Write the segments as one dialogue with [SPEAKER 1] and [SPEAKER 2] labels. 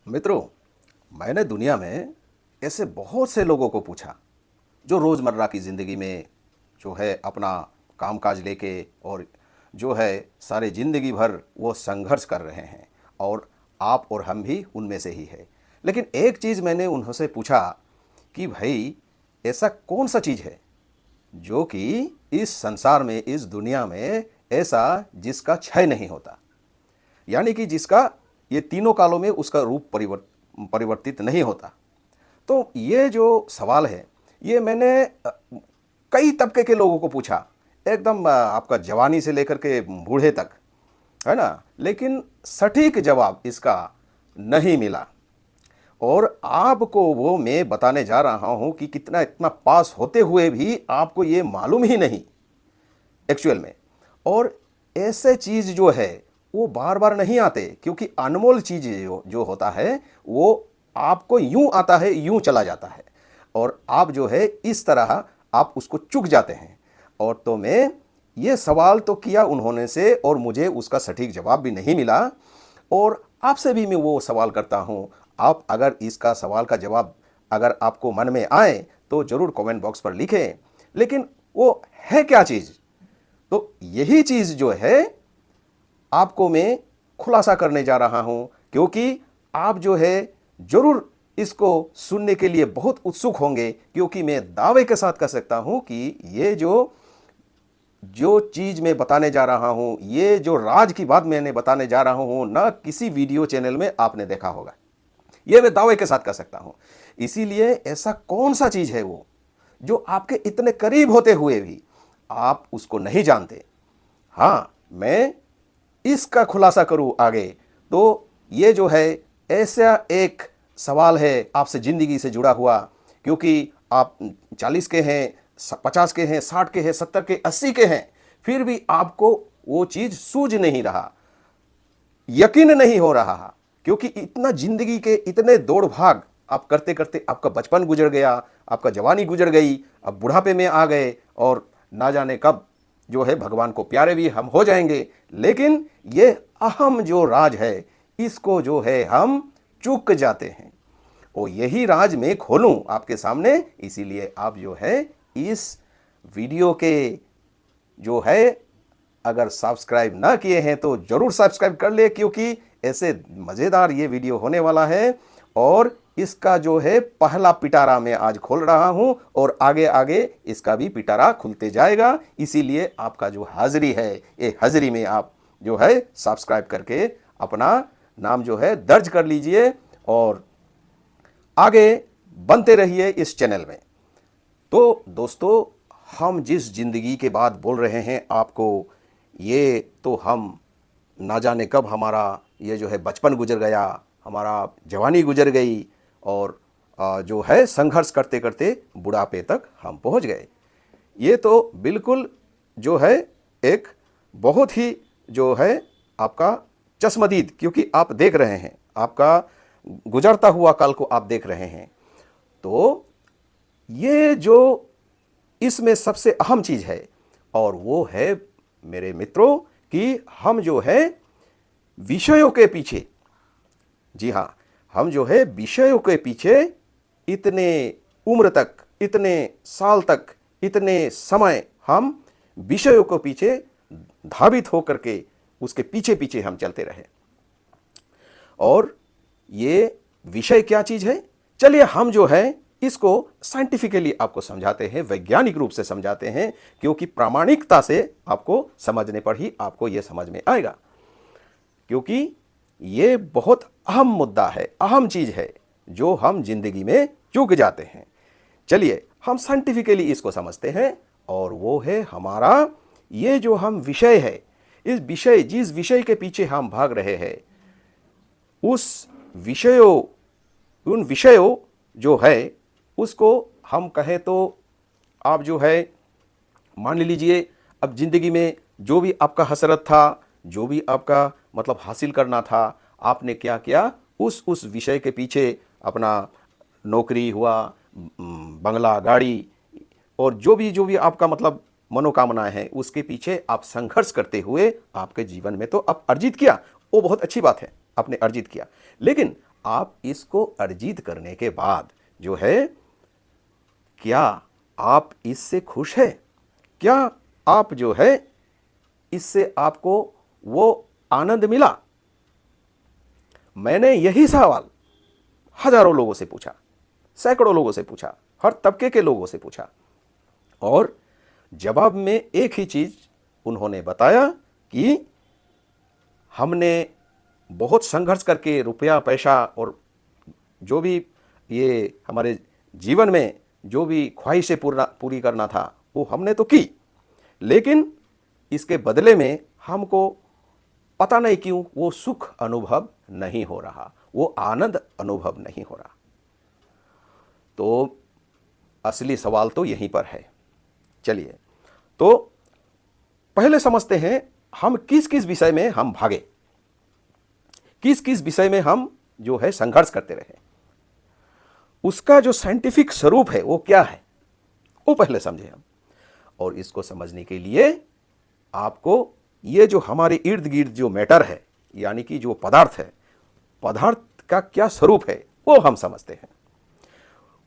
[SPEAKER 1] मित्रों, मैंने दुनिया में ऐसे बहुत से लोगों को पूछा जो रोज़मर्रा की ज़िंदगी में जो है अपना कामकाज लेके और जो है सारे ज़िंदगी भर वो संघर्ष कर रहे हैं और आप और हम भी उनमें से ही है। लेकिन एक चीज़ मैंने उनसे पूछा कि भाई ऐसा कौन सा चीज़ है जो कि इस संसार में, इस दुनिया में ऐसा जिसका क्षय नहीं होता, यानी कि जिसका ये तीनों कालों में उसका रूप परिवर्तित नहीं होता। तो ये जो सवाल है ये मैंने कई तबके के लोगों को पूछा, एकदम आपका जवानी से लेकर के बूढ़े तक, है ना, लेकिन सटीक जवाब इसका नहीं मिला। और आपको वो मैं बताने जा रहा हूँ कि कितना इतना पास होते हुए भी आपको ये मालूम ही नहीं एक्चुअल में। और ऐसे चीज़ जो है वो बार बार नहीं आते, क्योंकि अनमोल चीज़ जो होता है वो आपको यूं आता है यूं चला जाता है और आप जो है इस तरह आप उसको चूक जाते हैं। और तो मैं ये सवाल तो किया उन्होंने से और मुझे उसका सटीक जवाब भी नहीं मिला। और आपसे भी मैं वो सवाल करता हूँ, आप अगर इसका सवाल का जवाब अगर आपको मन में आए तो ज़रूर कमेंट बॉक्स पर लिखें। लेकिन वो है क्या चीज़? तो यही चीज़ जो है आपको मैं खुलासा करने जा रहा हूं, क्योंकि आप जो है जरूर इसको सुनने के लिए बहुत उत्सुक होंगे। क्योंकि मैं दावे के साथ कह सकता हूं कि ये जो चीज मैं बताने जा रहा हूं, ये जो राज की बात मैंने बताने जा रहा हूं, ना किसी वीडियो चैनल में आपने देखा होगा। ये मैं दावे के साथ कह सकता हूं। इसीलिए ऐसा कौन सा चीज है वो जो आपके इतने करीब होते हुए भी आप उसको नहीं जानते? हाँ, मैं इसका खुलासा करूं आगे तो ये जो है ऐसा एक सवाल है आपसे ज़िंदगी से जुड़ा हुआ। क्योंकि आप 40 के हैं, 50 के हैं, 60 के हैं, 70 के, 80 के हैं, फिर भी आपको वो चीज़ सूझ नहीं रहा, यकीन नहीं हो रहा। क्योंकि इतना ज़िंदगी के इतने दौड़ भाग आप करते करते आपका बचपन गुजर गया, आपका जवानी गुजर गई, अब बुढ़ापे में आ गए और ना जाने कब जो है भगवान को प्यारे भी हम हो जाएंगे। लेकिन ये अहम जो राज है इसको जो है हम चूक जाते हैं। और यही राज मैं खोलूं आपके सामने, इसीलिए आप जो है इस वीडियो के जो है अगर सब्सक्राइब ना किए हैं तो जरूर सब्सक्राइब कर ले, क्योंकि ऐसे मज़ेदार ये वीडियो होने वाला है। और इसका जो है पहला पिटारा मैं आज खोल रहा हूं और आगे आगे इसका भी पिटारा खुलते जाएगा। इसीलिए आपका जो हाजिरी है, ये हाजिरी में आप जो है सब्सक्राइब करके अपना नाम जो है दर्ज कर लीजिए और आगे बनते रहिए इस चैनल में। तो दोस्तों, हम जिस ज़िंदगी के बाद बोल रहे हैं आपको, ये तो हम ना जाने कब हमारा ये जो है बचपन गुजर गया, हमारा जवानी गुजर गई और जो है संघर्ष करते करते बुढ़ापे तक हम पहुंच गए। ये तो बिल्कुल जो है एक बहुत ही जो है आपका चश्मदीद, क्योंकि आप देख रहे हैं, आपका गुजरता हुआ कल को आप देख रहे हैं। तो ये जो इसमें सबसे अहम चीज़ है और वो है मेरे मित्रों कि हम जो है विषयों के पीछे, जी हाँ, हम जो है विषयों के पीछे इतने उम्र तक, इतने साल तक, इतने समय हम विषयों के पीछे धावित होकर के उसके पीछे पीछे हम चलते रहे। और ये विषय क्या चीज़ है, चलिए हम जो है इसको साइंटिफिकली आपको समझाते हैं, वैज्ञानिक रूप से समझाते हैं, क्योंकि प्रामाणिकता से आपको समझने पर ही आपको ये समझ में आएगा। क्योंकि ये बहुत अहम मुद्दा है, अहम चीज़ है जो हम जिंदगी में चूक जाते हैं। चलिए हम साइंटिफिकली इसको समझते हैं और वो है हमारा ये जो हम विषय है, इस विषय, जिस विषय के पीछे हम भाग रहे हैं, उस विषयों, उन विषयों जो है उसको हम कहें तो आप जो है मान लीजिए, अब ज़िंदगी में जो भी आपका हसरत था, जो भी आपका मतलब हासिल करना था, आपने क्या किया, उस विषय के पीछे अपना नौकरी हुआ, बंगला, गाड़ी और जो भी आपका मतलब मनोकामना है, उसके पीछे आप संघर्ष करते हुए आपके जीवन में तो आप अर्जित किया, वो बहुत अच्छी बात है, आपने अर्जित किया। लेकिन आप इसको अर्जित करने के बाद जो है, क्या आप इससे खुश हैं? क्या आप जो है इससे आपको वो आनंद मिला? मैंने यही सवाल हजारों लोगों से पूछा, सैकड़ों लोगों से पूछा, हर तबके के लोगों से पूछा, और जवाब में एक ही चीज उन्होंने बताया कि हमने बहुत संघर्ष करके रुपया पैसा और जो भी ये हमारे जीवन में जो भी ख्वाहिशें पूरी करना था वो हमने तो की, लेकिन इसके बदले में हमको पता नहीं क्यों वो सुख अनुभव नहीं हो रहा, वो आनंद अनुभव नहीं हो रहा। तो असली सवाल तो यहीं पर है। चलिए, तो पहले समझते हैं हम किस किस विषय में हम भागे, किस किस विषय में हम जो है संघर्ष करते रहे, उसका जो साइंटिफिक स्वरूप है वो क्या है, वो पहले समझे हम। और इसको समझने के लिए आपको ये जो हमारे इर्द गिर्द जो मैटर है, यानी कि जो पदार्थ है, पदार्थ का क्या स्वरूप है वो हम समझते हैं।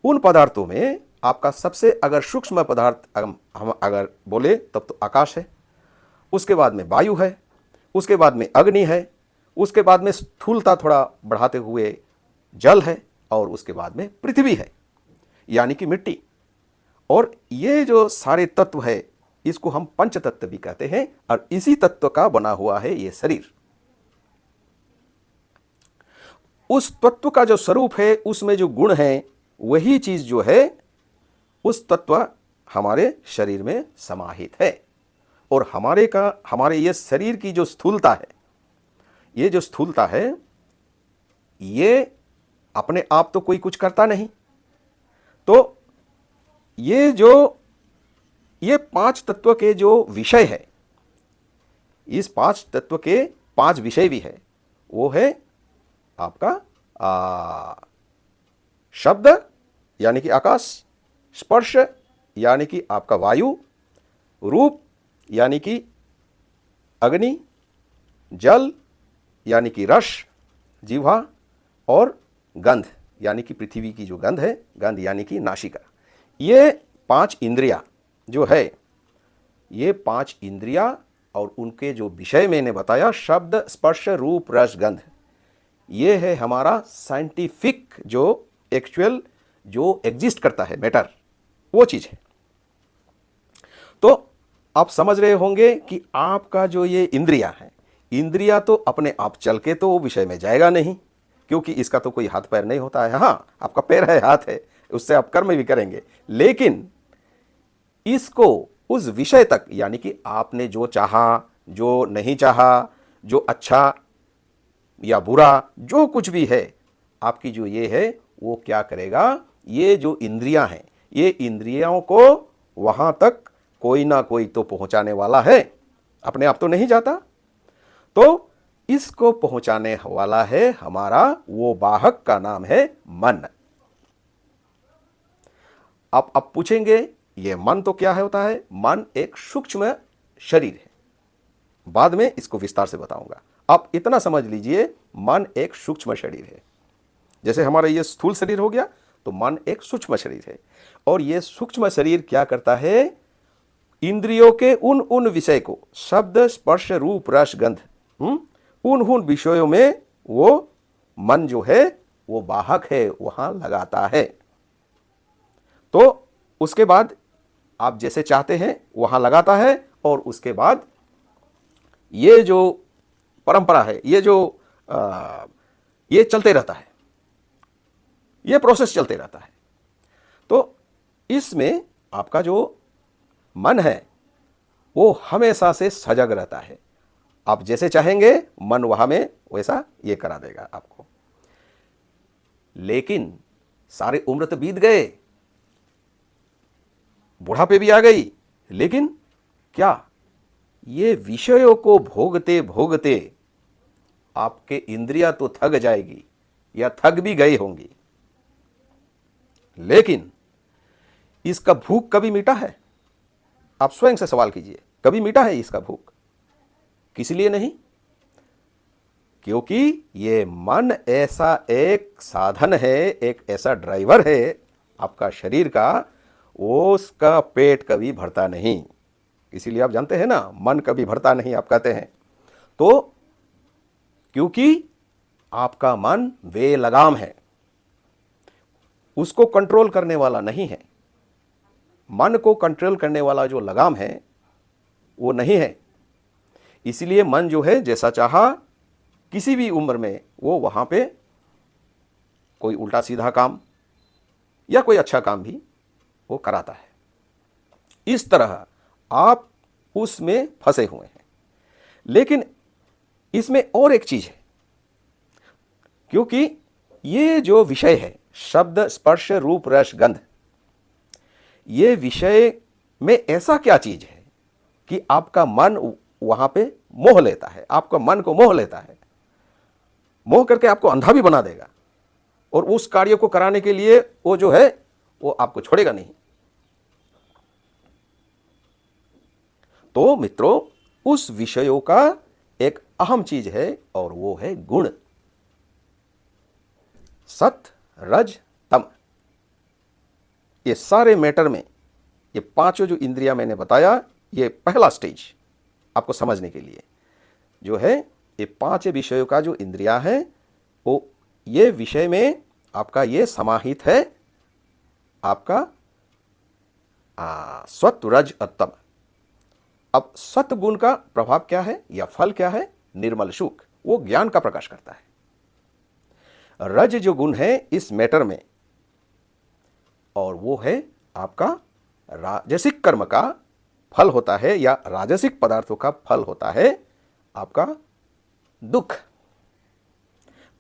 [SPEAKER 1] उन पदार्थों में आपका सबसे अगर सूक्ष्म पदार्थ हम अगर बोले तब तो आकाश है, उसके बाद में वायु है, उसके बाद में अग्नि है, उसके बाद में स्थूलता थोड़ा बढ़ाते हुए जल है, और उसके बाद में पृथ्वी है यानी कि मिट्टी। और ये जो सारे तत्व है इसको हम पंच तत्व भी कहते हैं, और इसी तत्व का बना हुआ है ये शरीर। उस तत्व का जो स्वरूप है, उसमें जो गुण है, वही चीज जो है उस तत्व हमारे शरीर में समाहित है। और हमारे ये शरीर की जो स्थूलता है, ये जो स्थूलता है, ये अपने आप तो कोई कुछ करता नहीं। तो ये पांच तत्व के जो विषय है, इस पांच तत्व के पांच विषय भी है। वो है आपका शब्द यानी कि आकाश, स्पर्श यानी कि आपका वायु, रूप यानी कि अग्नि, जल यानी कि रस जिह्वा, और गंध यानी कि पृथ्वी की जो गंध है, गंध यानी कि नासिका। ये पांच इंद्रियां जो है, ये पांच इंद्रियां और उनके जो विषय मैंने बताया, शब्द स्पर्श रूप रस गंध, ये है हमारा साइंटिफिक जो एक्चुअल जो एग्जिस्ट करता है मैटर, वो चीज है। तो आप समझ रहे होंगे कि आपका जो ये इंद्रियां है, इंद्रिया तो अपने आप चल के तो विषय में जाएगा नहीं, क्योंकि इसका तो कोई हाथ पैर नहीं होता है। हाँ, आपका पैर है, हाथ है, उससे आप कर्म भी करेंगे, लेकिन इसको उस विषय तक, यानी कि आपने जो चाहा, जो नहीं चाहा, जो अच्छा या बुरा, जो कुछ भी है, आपकी जो ये है वो क्या करेगा, ये जो इंद्रियां हैं, ये इंद्रियों को वहां तक कोई ना कोई तो पहुंचाने वाला है, अपने आप तो नहीं जाता। तो इसको पहुंचाने वाला है हमारा वो वाहक का नाम है मन। आप पूछेंगे ये मन तो क्या होता है? मन एक सूक्ष्म शरीर है, बाद में इसको विस्तार से बताऊंगा। आप इतना समझ लीजिए, मन एक सूक्ष्म शरीर है। जैसे हमारा ये स्थूल शरीर हो गया, तो मन एक सूक्ष्म शरीर है। और ये सूक्ष्म शरीर क्या करता है, इंद्रियों के उन विषय को, शब्द स्पर्श रूप रस गंध, उन विषयों में वो मन जो है वो वाहक है, वहां लगाता है। तो उसके बाद आप जैसे चाहते हैं वहां लगाता है, और उसके बाद ये जो परंपरा है, ये चलते रहता है, ये प्रोसेस चलते रहता है। तो इसमें आपका जो मन है वो हमेशा से सजग रहता है। आप जैसे चाहेंगे मन वहां में वैसा ये करा देगा आपको। लेकिन सारे उम्र तो बीत गए, बुढ़ापे भी आ गई, लेकिन क्या ये विषयों को भोगते भोगते आपके इंद्रियां तो थक जाएगी या थक भी गई होंगी, लेकिन इसका भूख कभी मिटा है? आप स्वयं से सवाल कीजिए, कभी मिटा है इसका भूख? किस लिए नहीं? क्योंकि ये मन ऐसा एक साधन है, एक ऐसा ड्राइवर है आपका शरीर का, उसका पेट कभी भरता नहीं। इसीलिए आप जानते हैं ना, मन कभी भरता नहीं आप कहते हैं। तो क्योंकि आपका मन बेलगाम है, उसको कंट्रोल करने वाला नहीं है। मन को कंट्रोल करने वाला जो लगाम है वो नहीं है। इसलिए मन जो है जैसा चाहा किसी भी उम्र में वो वहां पे कोई उल्टा सीधा काम या कोई अच्छा काम भी वो कराता है। इस तरह आप उसमें फंसे हुए हैं। लेकिन इसमें और एक चीज है, क्योंकि ये जो विषय है, शब्द स्पर्श रूप रस गंध, ये विषय में ऐसा क्या चीज है कि आपका मन वहां पे मोह लेता है, आपका मन को मोह लेता है, मोह करके आपको अंधा भी बना देगा, और उस कार्य को कराने के लिए वो जो है वो आपको छोड़ेगा नहीं। तो मित्रों, उस विषयों का एक अहम चीज है और वो है गुण, सत रज तम। ये सारे मैटर में ये पांचों जो इंद्रियां मैंने बताया, ये पहला स्टेज आपको समझने के लिए जो है, ये पांच विषयों का जो इंद्रियां है वो ये विषय में आपका ये समाहित है, आपका सत्व रज तम। अब सत्व गुण का प्रभाव क्या है या फल क्या है? निर्मल सुख, वो ज्ञान का प्रकाश करता है। रज जो गुण है इस मैटर में, और वो है आपका राजसिक कर्म का फल होता है, या राजसिक पदार्थों का फल होता है आपका दुख।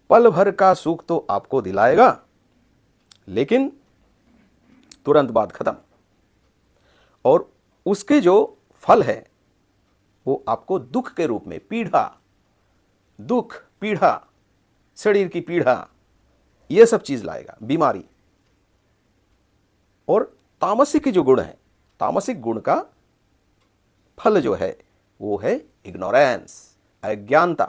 [SPEAKER 1] पल भर का सुख तो आपको दिलाएगा, लेकिन तुरंत बाद खत्म। और उसके जो फल है वो आपको दुख के रूप में, पीड़ा, दुख, पीड़ा, शरीर की पीड़ा, ये सब चीज लाएगा, बीमारी। और तामसिक जो गुण है, तामसिक गुण का फल जो है वो है इग्नोरेंस, अज्ञानता।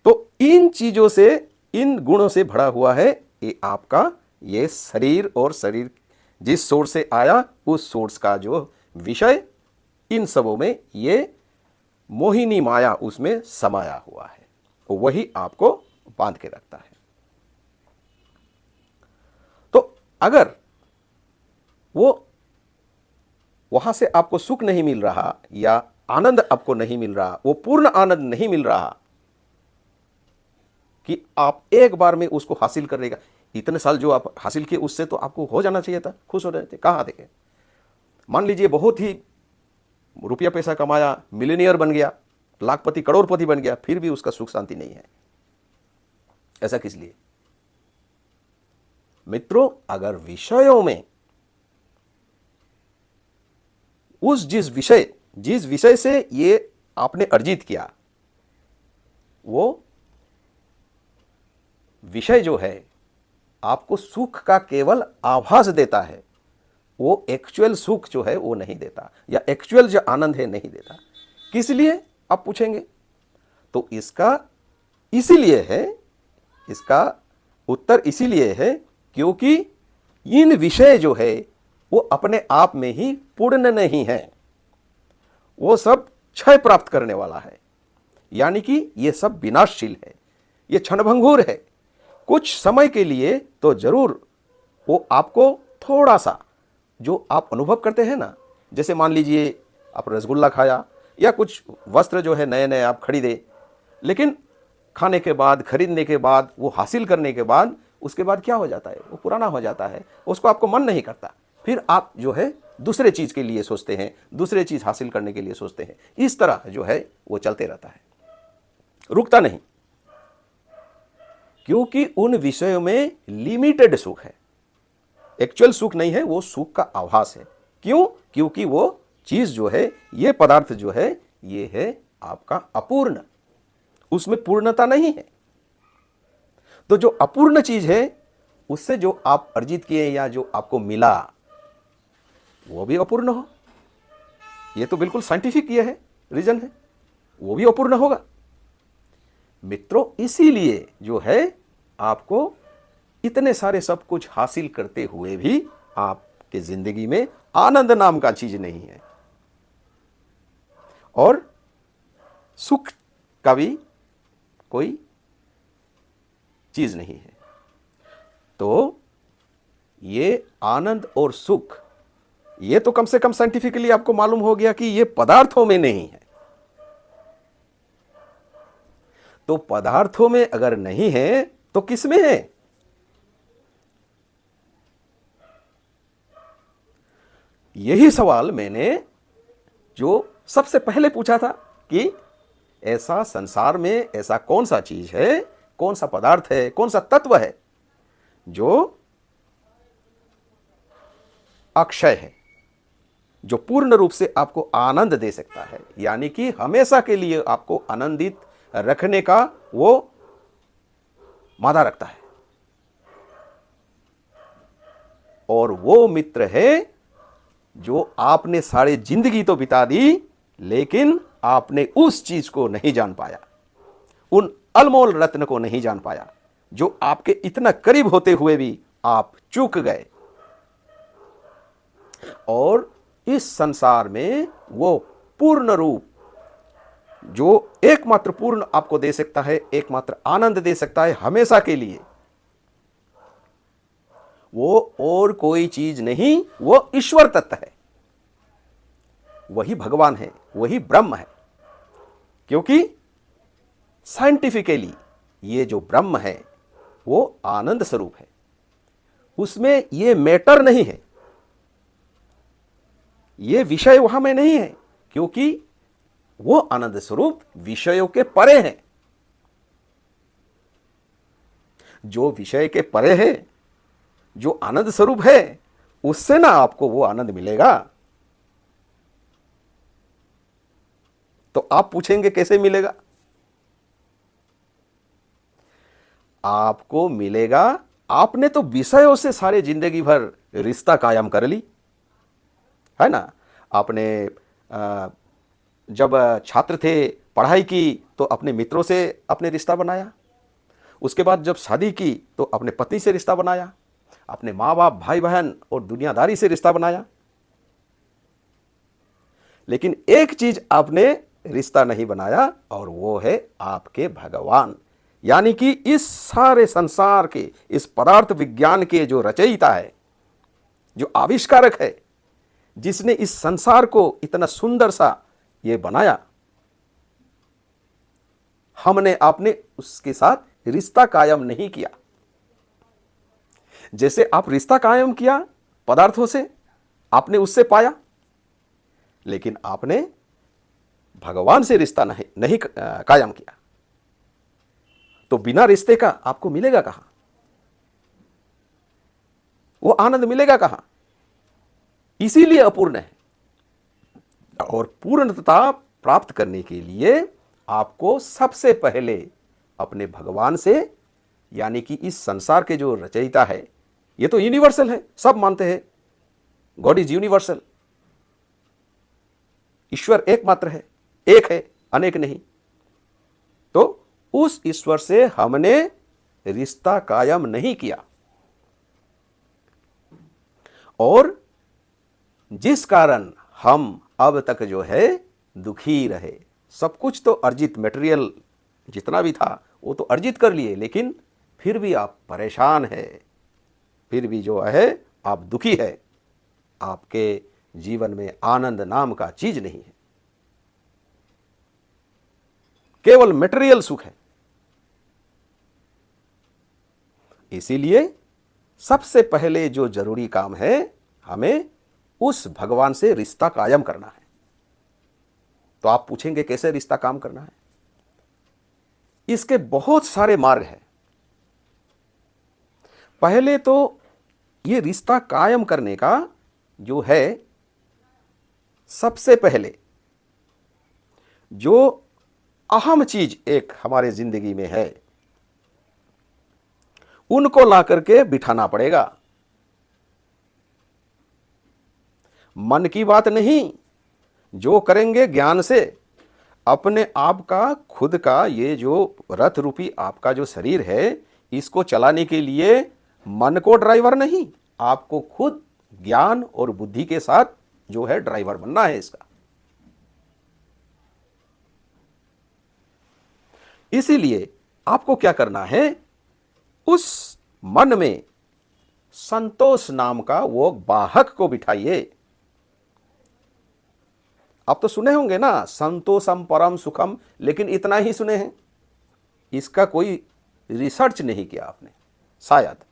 [SPEAKER 1] तो इन चीजों से, इन गुणों से भरा हुआ है ये आपका ये शरीर, और शरीर जिस सोर्स से आया उस सोर्स का जो विषय, इन सबों में ये मोहिनी माया उसमें समाया हुआ है, वही आपको बांध के रखता है। तो अगर वो वहां से आपको सुख नहीं मिल रहा या आनंद आपको नहीं मिल रहा, वो पूर्ण आनंद नहीं मिल रहा कि आप एक बार में उसको हासिल करेगा, इतने साल जो आप हासिल किए उससे तो आपको हो जाना चाहिए था, खुश हो रहे थे, कहां देखे। मान लीजिए बहुत ही रुपया पैसा कमाया, मिलियनियर बन गया, लाखपति करोड़पति बन गया, फिर भी उसका सुख शांति नहीं है। ऐसा किस लिए? मित्रों, अगर विषयों में जिस विषय से ये आपने अर्जित किया, वो विषय जो है आपको सुख का केवल आभास देता है, वो एक्चुअल सुख जो है वो नहीं देता, या एक्चुअल जो आनंद है नहीं देता। किस लिए आप पूछेंगे? तो इसका इसीलिए है, इसका उत्तर इसीलिए है क्योंकि इन विषय जो है वो अपने आप में ही पूर्ण नहीं है, वो सब क्षय प्राप्त करने वाला है, यानी कि ये सब विनाशशील है, ये क्षणभंगुर है। कुछ समय के लिए तो जरूर वो आपको थोड़ा सा जो आप अनुभव करते हैं ना, जैसे मान लीजिए आप रसगुल्ला खाया या कुछ वस्त्र जो है नए नए आप खरीदे, लेकिन खाने के बाद, खरीदने के बाद, वो हासिल करने के बाद, उसके बाद क्या हो जाता है? वो पुराना हो जाता है, उसको आपको मन नहीं करता, फिर आप जो है दूसरे चीज के लिए सोचते हैं, दूसरे चीज हासिल करने के लिए सोचते हैं। इस तरह जो है वो चलते रहता है, रुकता नहीं, क्योंकि उन विषयों में लिमिटेड सुख है, एक्चुअल सुख नहीं है, वो सुख का आभास है। क्यों? क्योंकि वो चीज जो है, ये पदार्थ जो है, ये है आपका अपूर्ण, उसमें पूर्णता नहीं है। तो जो अपूर्ण चीज है उससे जो आप अर्जित किए या जो आपको मिला वो भी अपूर्ण हो, ये तो बिल्कुल साइंटिफिक ये है, रीजन है, वो भी अपूर्ण होगा। मित्रों, इसीलिए जो है आपको इतने सारे सब कुछ हासिल करते हुए भी आपके जिंदगी में आनंद नाम का चीज नहीं है और सुख का भी कोई चीज नहीं है। तो ये आनंद और सुख, ये तो कम से कम साइंटिफिकली आपको मालूम हो गया कि ये पदार्थों में नहीं है। तो पदार्थों में अगर नहीं है तो किस में है? यही सवाल मैंने जो सबसे पहले पूछा था कि ऐसा संसार में ऐसा कौन सा चीज है, कौन सा पदार्थ है, कौन सा तत्व है जो अक्षय है, जो पूर्ण रूप से आपको आनंद दे सकता है, यानी कि हमेशा के लिए आपको आनंदित रखने का वो मादा रखता है। और वो मित्र है जो आपने सारी जिंदगी तो बिता दी, लेकिन आपने उस चीज को नहीं जान पाया, उन अनमोल रत्न को नहीं जान पाया जो आपके इतना करीब होते हुए भी आप चूक गए। और इस संसार में वो पूर्ण रूप जो एकमात्र पूर्ण आपको दे सकता है, एकमात्र आनंद दे सकता है हमेशा के लिए, वो और कोई चीज नहीं, वो ईश्वर तत्व है, वही भगवान है, वही ब्रह्म है। क्योंकि साइंटिफिकली ये जो ब्रह्म है वो आनंद स्वरूप है, उसमें ये मैटर नहीं है, ये विषय वहां में नहीं है, क्योंकि वो आनंद स्वरूप विषयों के परे है। जो विषय के परे है, जो आनंद स्वरूप है, उससे ना आपको वो आनंद मिलेगा। तो आप पूछेंगे कैसे मिलेगा? आपको मिलेगा, आपने तो विषयों से सारे जिंदगी भर रिश्ता कायम कर ली है ना। आपने जब छात्र थे, पढ़ाई की तो अपने मित्रों से अपने रिश्ता बनाया, उसके बाद जब शादी की तो अपने पति से रिश्ता बनाया, अपने माँ बाप, भाई बहन और दुनियादारी से रिश्ता बनाया। लेकिन एक चीज आपने रिश्ता नहीं बनाया, और वो है आपके भगवान, यानी कि इस सारे संसार के, इस पदार्थ विज्ञान के जो रचयिता है, जो आविष्कारक है, जिसने इस संसार को इतना सुंदर सा ये बनाया, हमने आपने उसके साथ रिश्ता कायम नहीं किया। जैसे आप रिश्ता कायम किया पदार्थों से, आपने उससे पाया, लेकिन आपने भगवान से रिश्ता नहीं कायम किया। तो बिना रिश्ते का आपको मिलेगा कहां? वो आनंद मिलेगा कहां? इसीलिए अपूर्ण है। और पूर्णता प्राप्त करने के लिए आपको सबसे पहले अपने भगवान से, यानी कि इस संसार के जो रचयिता है, ये तो यूनिवर्सल है, सब मानते हैं गॉड इज यूनिवर्सल, ईश्वर एकमात्र है, एक है, अनेक नहीं। तो उस ईश्वर से हमने रिश्ता कायम नहीं किया, और जिस कारण हम अब तक जो है दुखी रहे। सब कुछ तो अर्जित, मटेरियल जितना भी था वो तो अर्जित कर लिए, लेकिन फिर भी आप परेशान है, फिर भी जो है आप दुखी है, आपके जीवन में आनंद नाम का चीज नहीं है, केवल मटेरियल सुख है। इसीलिए सबसे पहले जो जरूरी काम है, हमें उस भगवान से रिश्ता कायम करना है। तो आप पूछेंगे कैसे रिश्ता काम करना है? इसके बहुत सारे मार्ग हैं। पहले तो ये रिश्ता कायम करने का जो है, सबसे पहले जो अहम चीज एक हमारे जिंदगी में है, उनको ला करके बिठाना पड़ेगा। मन की बात नहीं, जो करेंगे ज्ञान से, अपने आप का खुद का ये जो रथ रूपी आपका जो शरीर है, इसको चलाने के लिए मन को ड्राइवर नहीं, आपको खुद ज्ञान और बुद्धि के साथ जो है ड्राइवर बनना है इसका। इसीलिए आपको क्या करना है, उस मन में संतोष नाम का वो वाहक को बिठाइए। आप तो सुने होंगे ना, संतोषम परम सुखम, लेकिन इतना ही सुने हैं, इसका कोई रिसर्च नहीं किया आपने शायद।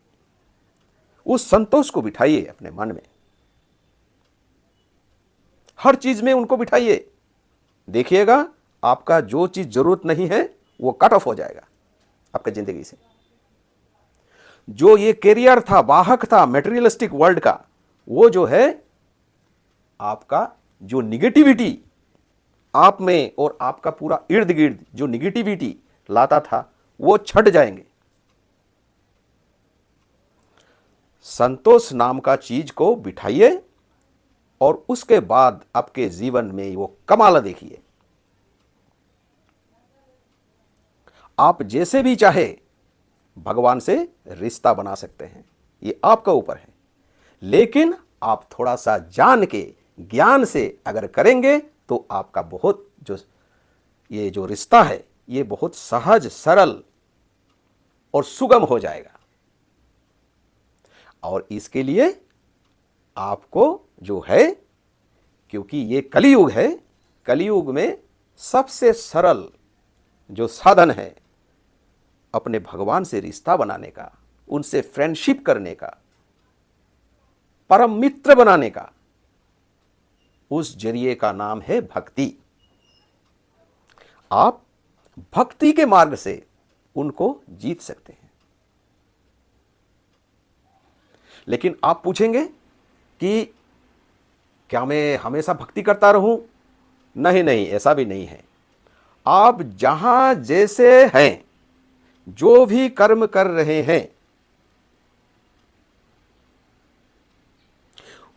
[SPEAKER 1] उस संतोष को बिठाइए अपने मन में, हर चीज में उनको बिठाइए। देखिएगा आपका जो चीज जरूरत नहीं है वो कट ऑफ हो जाएगा आपकी जिंदगी से। जो ये कैरियर था, वाहक था मेटेरियलिस्टिक वर्ल्ड का, वो जो है आपका जो निगेटिविटी आप में और आपका पूरा इर्द गिर्द जो निगेटिविटी लाता था, वो छट जाएंगे। संतोष नाम का चीज को बिठाइए और उसके बाद आपके जीवन में वो कमाल देखिए। आप जैसे भी चाहे भगवान से रिश्ता बना सकते हैं, ये आपका ऊपर है। लेकिन आप थोड़ा सा जान के ज्ञान से अगर करेंगे तो आपका बहुत जो ये जो रिश्ता है ये बहुत सहज, सरल और सुगम हो जाएगा। और इसके लिए आपको जो है, क्योंकि ये कलियुग है, कलियुग में सबसे सरल जो साधन है अपने भगवान से रिश्ता बनाने का, उनसे फ्रेंडशिप करने का, परम मित्र बनाने का, उस जरिए का नाम है भक्ति। आप भक्ति के मार्ग से उनको जीत सकते हैं। लेकिन आप पूछेंगे कि क्या मैं हमेशा भक्ति करता रहूं? नहीं नहीं, ऐसा भी नहीं है। आप जहां जैसे हैं, जो भी कर्म कर रहे हैं,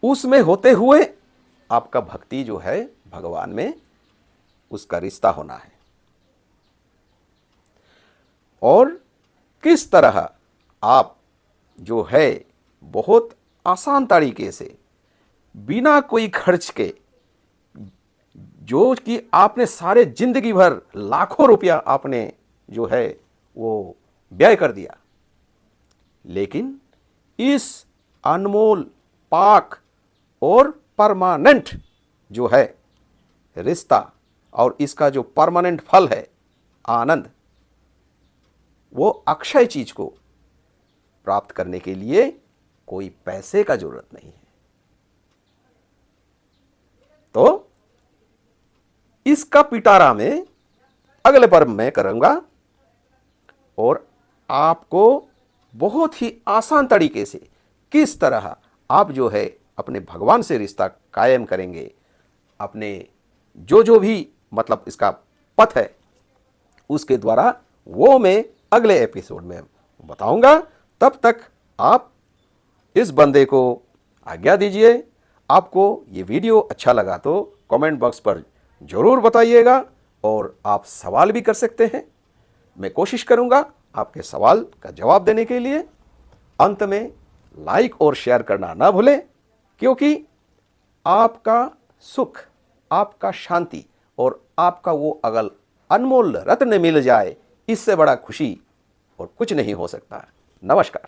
[SPEAKER 1] उसमें होते हुए आपका भक्ति जो है भगवान में, उसका रिश्ता होना है। और किस तरह आप जो है बहुत आसान तरीके से, बिना कोई खर्च के, जो कि आपने सारे जिंदगी भर लाखों रुपया आपने जो है वो व्यय कर दिया, लेकिन इस अनमोल, पाक और परमानेंट जो है रिश्ता और इसका जो परमानेंट फल है आनंद, वो अक्षय चीज को प्राप्त करने के लिए कोई पैसे का जरूरत नहीं है। तो इसका पिटारा में अगले पर्व में करूंगा और आपको बहुत ही आसान तरीके से किस तरह आप जो है अपने भगवान से रिश्ता कायम करेंगे, अपने जो भी मतलब इसका पथ है उसके द्वारा, वो मैं अगले एपिसोड में बताऊंगा। तब तक आप इस बंदे को आज्ञा दीजिए। आपको ये वीडियो अच्छा लगा तो कमेंट बॉक्स पर जरूर बताइएगा और आप सवाल भी कर सकते हैं। मैं कोशिश करूंगा आपके सवाल का जवाब देने के लिए। अंत में लाइक और शेयर करना ना भूलें, क्योंकि आपका सुख, आपका शांति और आपका वो अगर अनमोल रत्न मिल जाए, इससे बड़ा खुशी और कुछ नहीं हो सकता। नमस्कार।